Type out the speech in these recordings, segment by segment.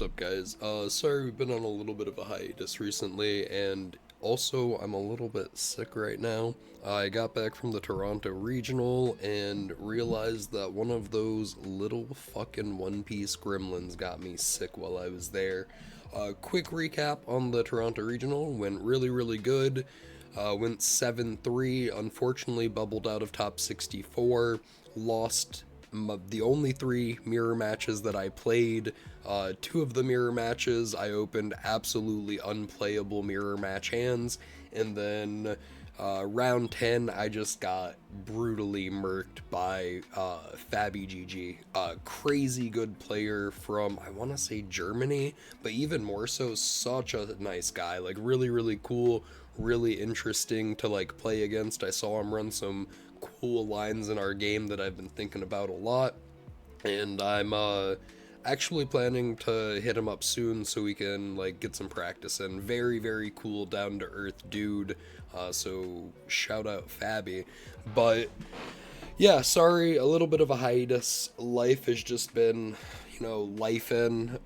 what's up, guys? Sorry we've been on a little bit of a hiatus recently, and also I'm a little bit sick right now. I got back from the Toronto Regional and realized that one of those little fucking One Piece gremlins got me sick while I was there. Quick recap on the Toronto Regional, went really good. Went 7-3, unfortunately bubbled out of top 64, lost the only three mirror matches that I played. Two of the mirror matches I opened absolutely unplayable mirror match hands, and then round 10 I just got brutally murked by Fabi GG. Crazy good player from, I want to say, Germany, but even more so, such a nice guy. Like, really cool, really interesting to like play against. I saw him run some cool lines in our game that I've been thinking about a lot, and I'm actually planning to hit him up soon so we can like get some practice in. Very cool, down to earth dude. So shout out Fabi. But yeah, sorry, a little bit of a hiatus. Life has just been, life in.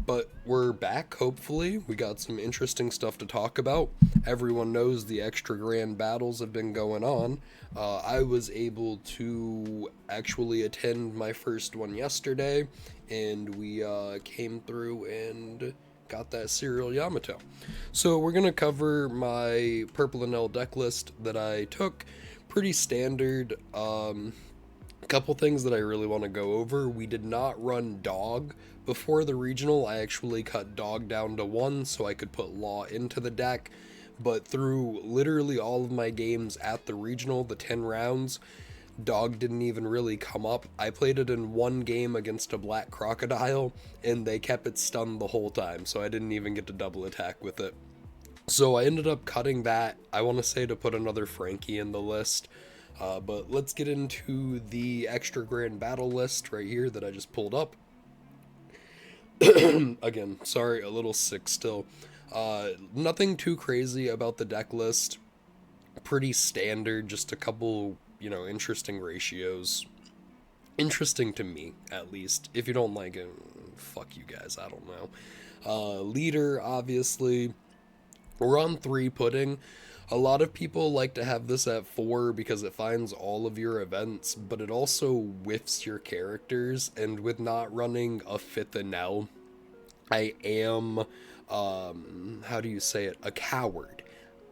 But we're back, hopefully. We got some interesting stuff to talk about. Everyone knows the extra grand battles have been going on. I was able to actually attend my first one yesterday, and we came through and got that Serial Yamato. So we're going to cover my Purple Enel deck list that I took. Pretty standard. Couple things that I really want to go over. We did not run Dog before the regional. I actually cut Dog down to 1 so I could put Law into the deck. But through literally all of my games at the regional, the 10 rounds, Dog didn't even really come up. I played it in one game against a Black Crocodile, and they kept it stunned the whole time, so I didn't even get to double attack with it. So I ended up cutting that, I want to say, to put another Frankie in the list. But let's get into the extra grand battle list right here that I just pulled up. Again, sorry, a little sick still. Nothing too crazy about the deck list. Pretty standard, just a couple, interesting ratios. Interesting to me, at least. If you don't like it, fuck you guys, I don't know. Leader, obviously. We're on 3 pudding. A lot of people like to have this at 4 because it finds all of your events, but it also whiffs your characters, and with not running a 5th Enel, I am, how do you say it, a coward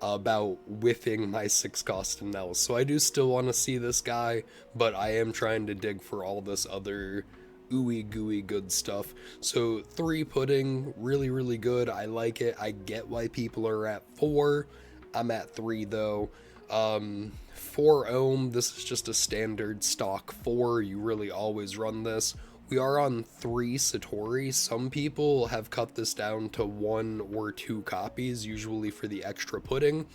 about whiffing my 6 cost Enels. So I do still want to see this guy, but I am trying to dig for all this other ooey gooey good stuff. So 3 pudding, really good. I like it. I get why people are at 4. I'm at 3 though. 4 ohm, this is just a standard stock 4. You really always run this. We are on 3 Satori. Some people have cut this down to 1 or 2 copies, usually for the extra pudding.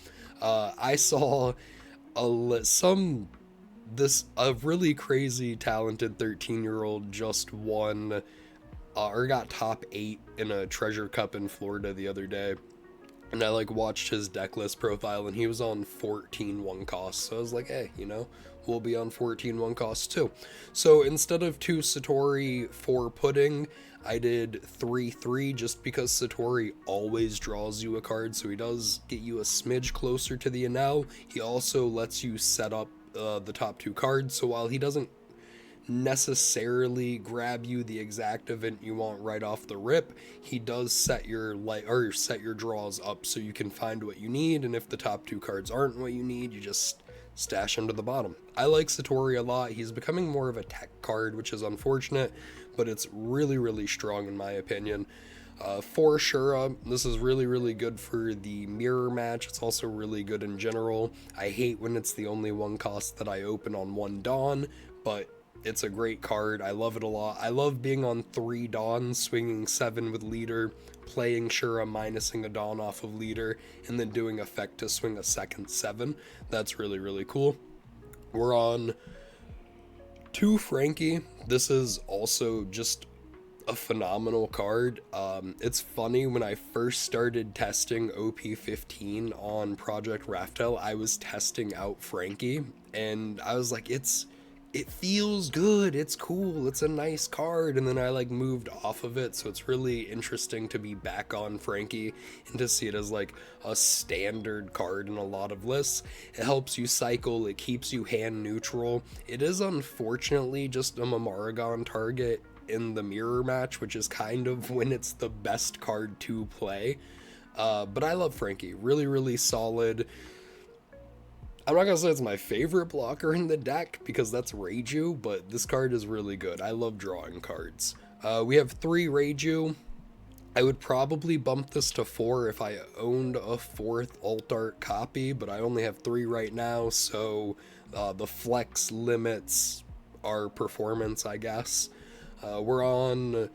I saw a really crazy talented 13-year-old just won or got top 8 in a treasure cup in Florida the other day. And I like watched his deck list profile, and he was on 14 1 costs. So I was like, hey, we'll be on 14 1 costs too. So instead of 2 Satori, 4 pudding, I did 3 just because Satori always draws you a card. So he does get you a smidge closer to the Enel. He also lets you set up the top 2 cards. So while he doesn't necessarily grab you the exact event you want right off the rip, he does set your draws up so you can find what you need, and if the top 2 cards aren't what you need, you just stash them to the bottom. I like Satori a lot. He's becoming more of a tech card, which is unfortunate, but it's really strong in my opinion. For Shura, this is really good for the mirror match. It's also really good in general. I hate when it's the only 1 cost that I open on 1 Dawn, but it's a great card. I love it a lot. I love being on 3 Dawns, swinging 7 with leader, playing Shura, minusing a Dawn off of leader, and then doing effect to swing a second 7. That's really cool. We're on 2 Frankie. This is also just a phenomenal card. It's funny, when I first started testing OP15 on Project Raftel, I was testing out Frankie, and I was like, it's it feels good, it's cool, it's a nice card, and then I like moved off of it, so it's really interesting to be back on Frankie and to see it as like a standard card in a lot of lists. It helps you cycle, it keeps you hand neutral. It is unfortunately just a Mamaragon target in the mirror match, which is kind of when it's the best card to play. But I love Frankie, really, really solid. I'm not gonna say it's my favorite blocker in the deck because that's Reiju, but this card is really good. I love drawing cards. We have 3 Reiju. I would probably bump this to 4 if I owned a 4th alt art copy, but I only have 3 right now, so the flex limits our performance, I guess. We're on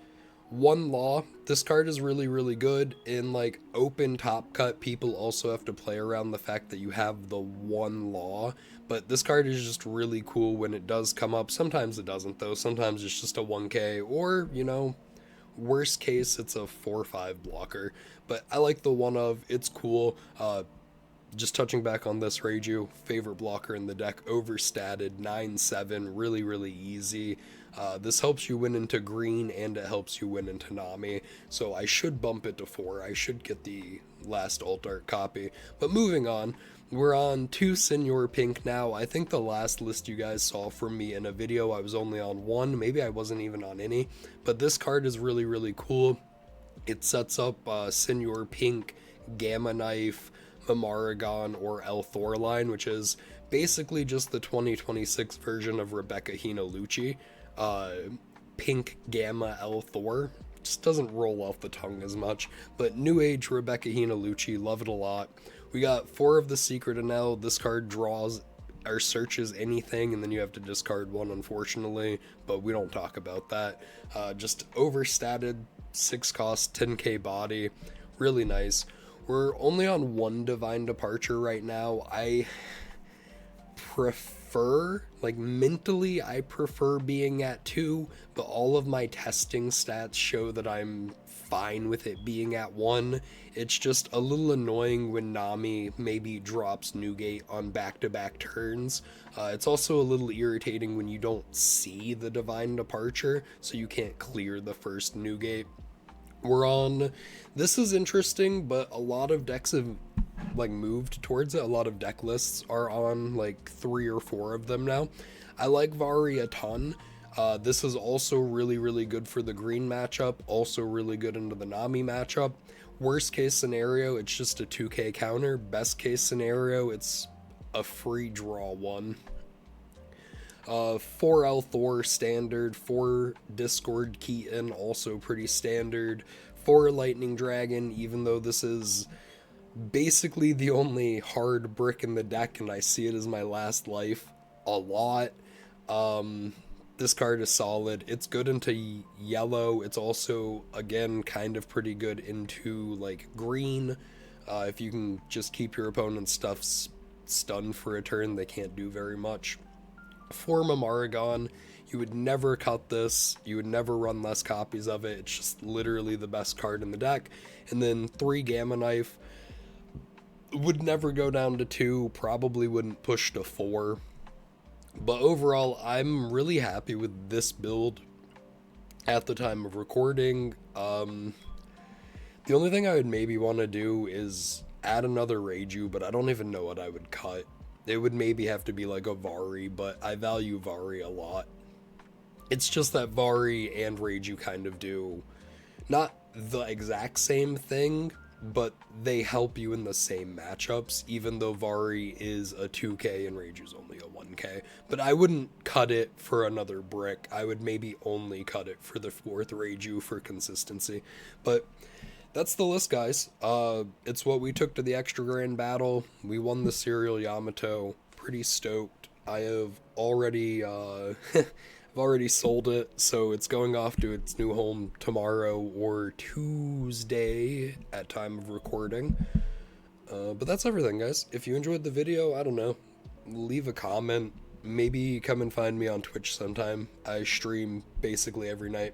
1 Law. This card is really, really good. In like open top cut, people also have to play around the fact that you have the 1 Law, but this card is just really cool when it does come up. Sometimes it doesn't though. Sometimes it's just a 1k, or you know, worst case it's a 4/5 blocker. But I like the 1 of, it's cool. Just touching back on this Reiju, favorite blocker in the deck, overstated, 9/7, really, really easy. This helps you win into green and it helps you win into Nami, so I should bump it to 4. I should get the last alt art copy. But moving on, we're on 2 Senior Pink now. I think the last list you guys saw from me in a video, I was only on 1, maybe I wasn't even on any, but this card is really, really cool. It sets up Senior Pink, Gamma Knife, Mamaragon, or El Thor line, which is basically just the 2026 version of Rebecca Hinaluchi. Pink Gamma El Thor. Just doesn't roll off the tongue as much, but New Age Rebecca Hinaluchi, love it a lot. We got 4 of the Secret Enel. This card draws or searches anything, and then you have to discard 1, unfortunately, but we don't talk about that. Just overstated, 6 cost, 10k body, really nice. We're only on 1 Divine Departure right now. I prefer, like mentally, I prefer being at 2, but all of my testing stats show that I'm fine with it being at 1. It's just a little annoying when Nami maybe drops Newgate on back-to-back turns. It's also a little irritating when you don't see the Divine Departure, so you can't clear the first Newgate. We're on, this is interesting, but a lot of decks have like moved towards it. A lot of deck lists are on like 3 or 4 of them now. I like Vari a ton. This is also really, really good for the green matchup, also really good into the Nami matchup. Worst case scenario, it's just a 2k counter. Best case scenario, it's a free draw 1. 4 El Thor standard, 4 Discord Keaton also pretty standard, 4 Lightning Dragon, even though this is basically the only hard brick in the deck and I see it as my last life a lot. This card is solid. It's good into yellow. It's also, again, kind of pretty good into like green. If you can just keep your opponent's stuff stunned for a turn, they can't do very much. For Mamaragon, you would never cut this, you would never run less copies of it, it's just literally the best card in the deck. And then 3 Gamma Knife, would never go down to 2, probably wouldn't push to 4. But overall, I'm really happy with this build at the time of recording. The only thing I would maybe want to do is add another Reiju, but I don't even know what I would cut. It would maybe have to be like a Vari, but I value Vari a lot. It's just that Vari and Reiju kind of do not the exact same thing, but they help you in the same matchups, even though Vari is a 2k and Reiju's only a 1k. But I wouldn't cut it for another brick. I would maybe only cut it for the 4th Reiju for consistency. But that's the list, guys. It's what we took to the extra grand battle. We won the Serial Yamato. Pretty stoked. I have already I've already sold it, so it's going off to its new home tomorrow or Tuesday at time of recording. But that's everything, guys. If you enjoyed the video, I don't know, leave a comment. Maybe come and find me on Twitch sometime. I stream basically every night.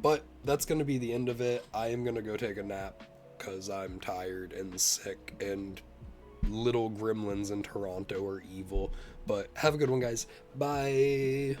But that's going to be the end of it. I am going to go take a nap because I'm tired and sick and little gremlins in Toronto are evil. But have a good one, guys. Bye.